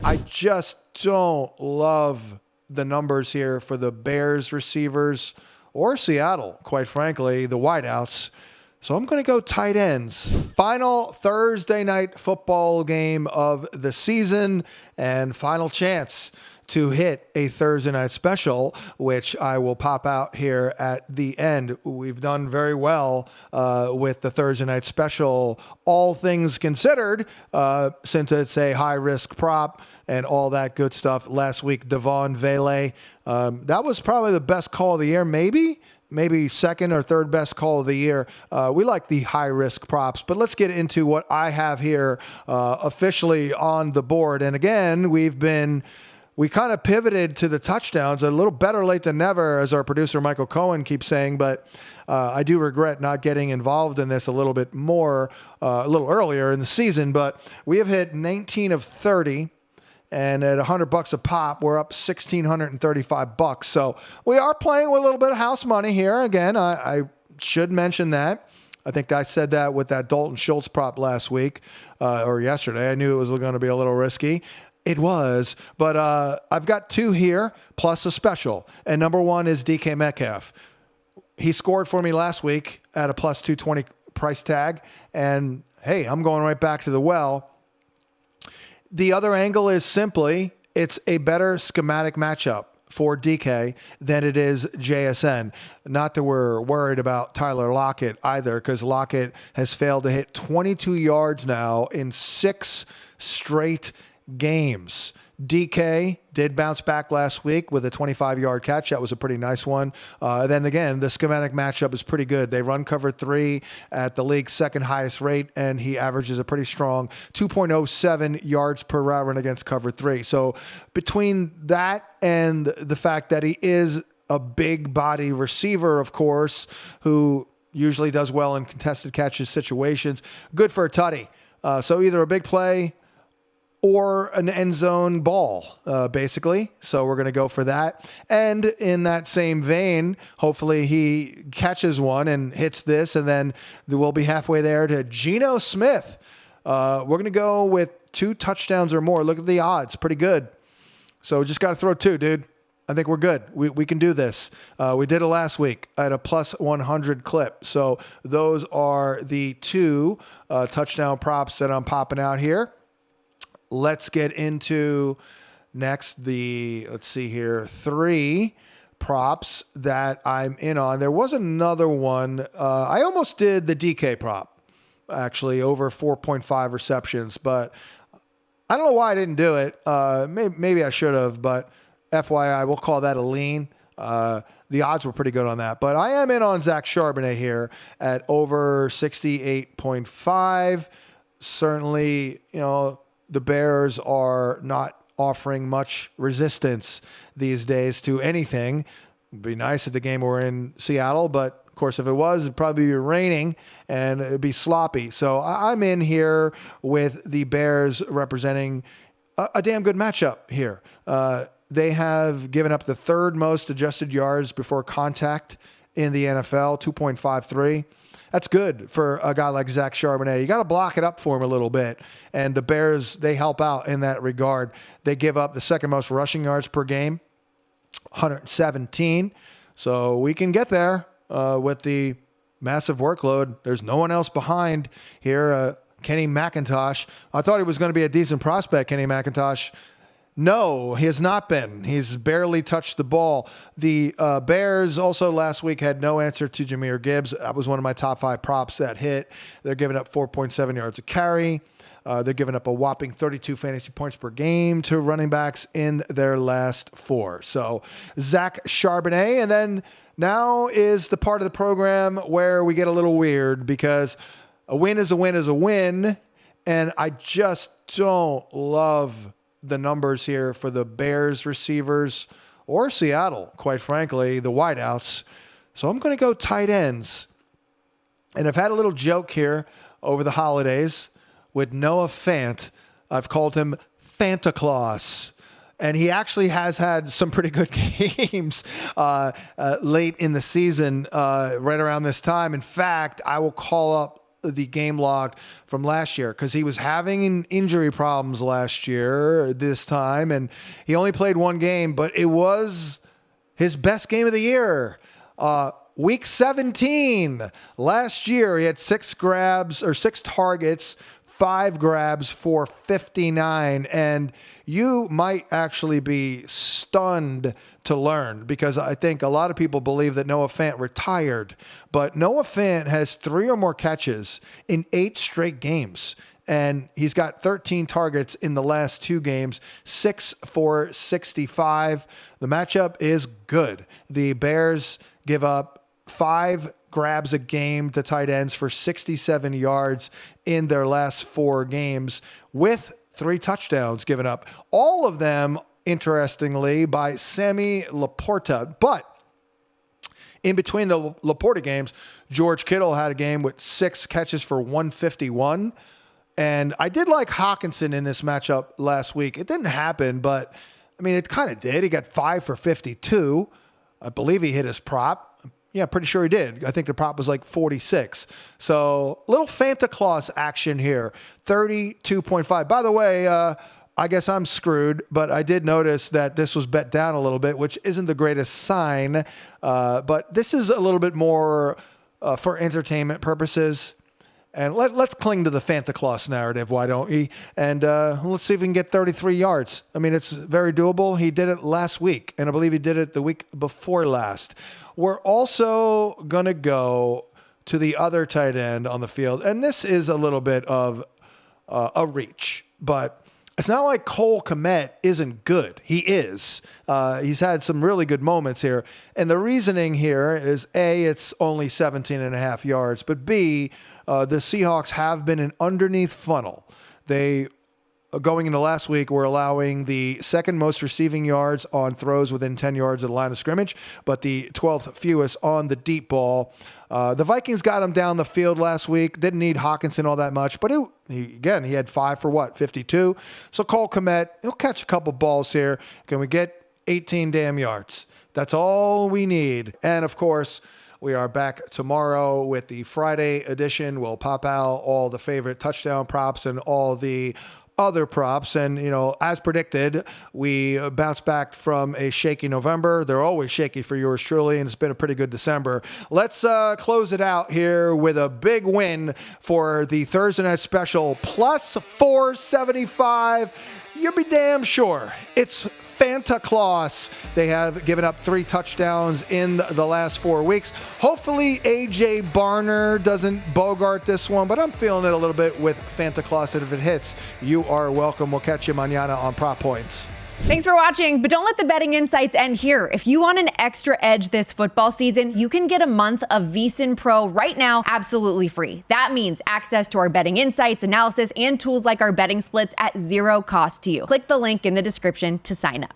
I just don't love the numbers here for the Bears receivers or Seattle, quite frankly, the wideouts. So I'm going to go tight ends. Final Thursday night football game of the season and final chance to hit a Thursday night special, which I will pop out here at the end. We've done very well with the Thursday night special, all things considered, since it's a high-risk prop and all that good stuff. Last week, Devon Vele, that was probably the best call of the year, maybe second or third best call of the year. We like the high-risk props, but let's get into what I have here officially on the board. And again, we kind of pivoted to the touchdowns, a little better late than never, as our producer Michael Cohen keeps saying, but I do regret not getting involved in this a little bit more, a little earlier in the season. But we have hit 19 of 30, and at $100 a pop, we're up $1,635. So we are playing with a little bit of house money here. Again, I should mention that. I think I said that with that Dalton Schultz prop last week or yesterday. I knew it was going to be a little risky. It was, but I've got two here, plus a special. And number one is DK Metcalf. He scored for me last week at a plus 220 price tag. And, hey, I'm going right back to the well. The other angle is simply it's a better schematic matchup for DK than it is JSN. Not that we're worried about Tyler Lockett either, because Lockett has failed to hit 22 yards now in 6 straight games. DK did bounce back last week with a 25-yard catch. That was a pretty nice one. Then again, the schematic matchup is pretty good. They run cover 3 at the league's second highest rate, and he averages a pretty strong 2.07 yards per route run against cover 3. So between that and the fact that he is a big body receiver, of course, who usually does well in contested catches situations, good for a tutty. So either a big play or an end zone ball, basically. So we're going to go for that. And in that same vein, hopefully he catches one and hits this, and then we'll be halfway there to Geno Smith. We're going to go with 2 touchdowns or more. Look at the odds. Pretty good. So just got to throw 2, dude. I think we're good. We can do this. We did it last week at a plus 100 clip. So those are the 2 touchdown props that I'm popping out here. Let's get into next let's see here, 3 props that I'm in on. There was another one. I almost did the DK prop, actually, over 4.5 receptions, but I don't know why I didn't do it. Maybe I should have, but FYI, we'll call that a lean. The odds were pretty good on that. But I am in on Zach Charbonnet here at over 68.5. Certainly, the Bears are not offering much resistance these days to anything. It'd be nice if the game were in Seattle, but of course, if it was, it'd probably be raining and it'd be sloppy. So I'm in here with the Bears representing a damn good matchup here. They have given up the 3rd most adjusted yards before contact in the NFL, 2.53. That's good for a guy like Zach Charbonnet. You got to block it up for him a little bit. And the Bears, they help out in that regard. They give up the 2nd most rushing yards per game, 117. So we can get there with the massive workload. There's no one else behind here. Kenny McIntosh. I thought he was going to be a decent prospect, Kenny McIntosh. No, he has not been. He's barely touched the ball. The Bears also last week had no answer to Jahmyr Gibbs. That was one of my top 5 props that hit. They're giving up 4.7 yards a carry. They're giving up a whopping 32 fantasy points per game to running backs in their last 4. So Zach Charbonnet. And then now is the part of the program where we get a little weird, because a win is a win is a win. And I just don't love the numbers here for the Bears receivers or Seattle, quite frankly, the wideouts. So I'm going to go tight ends. And I've had a little joke here over the holidays with Noah Fant. I've called him Fanta Claus. And he actually has had some pretty good games late in the season, right around this time. In fact, I will call up the game log from last year because he was having injury problems last year this time, and he only played one game, but it was his best game of the year. Week 17 last year, he had 6 targets, 5 grabs for 59, and you might actually be stunned to learn because I think a lot of people believe that Noah Fant retired, but Noah Fant has 3 or more catches in 8 straight games, and he's got 13 targets in the last 2 games, 6 for 65. The matchup is good. The Bears give up 5 grabs a game to tight ends for 67 yards in their last 4 games with 3 touchdowns given up. All of them, interestingly, by Sammy Laporta. But in between the Laporta games, George Kittle had a game with 6 catches for 151. And I did like Hawkinson in this matchup last week. It didn't happen, but I mean, it kind of did. He got 5 for 52. I believe he hit his prop. Yeah, pretty sure he did. I think the prop was like 46. So little Santa Claus action here. 32.5. By the way, I guess I'm screwed, but I did notice that this was bet down a little bit, which isn't the greatest sign. But this is a little bit more for entertainment purposes. And let's cling to the Santa Claus narrative, why don't we? And let's see if we can get 33 yards. I mean, it's very doable. He did it last week, and I believe he did it the week before last. We're also going to go to the other tight end on the field, and this is a little bit of a reach, but it's not like Cole Kmet isn't good. He is. He's had some really good moments here, and the reasoning here is, A, it's only 17.5 yards, but B, the Seahawks have been an underneath funnel. They, going into last week, were allowing the second most receiving yards on throws within 10 yards of the line of scrimmage, but the 12th fewest on the deep ball. The Vikings got him down the field last week. Didn't need Hawkinson all that much, but he had 5 for 52. So Cole Kmet, he'll catch a couple balls here. Can we get 18 damn yards? That's all we need. And of course, we are back tomorrow with the Friday edition. We'll pop out all the favorite touchdown props and all the other props. And, as predicted, we bounced back from a shaky November. They're always shaky for yours truly, and it's been a pretty good December. Let's close it out here with a big win for the Thursday Night Special, plus 475. You'll be damn sure it's Santa Claus. They have given up 3 touchdowns in the last 4 weeks. Hopefully A.J. Barner doesn't bogart this one, but I'm feeling it a little bit with Santa Claus, and if it hits, you are welcome. We'll catch you mañana on Prop Points. Thanks for watching, but don't let the betting insights end here. If you want an extra edge this football season, you can get a month of VSiN Pro right now absolutely free. That means access to our betting insights, analysis, and tools like our betting splits at 0 cost to you. Click the link in the description to sign up.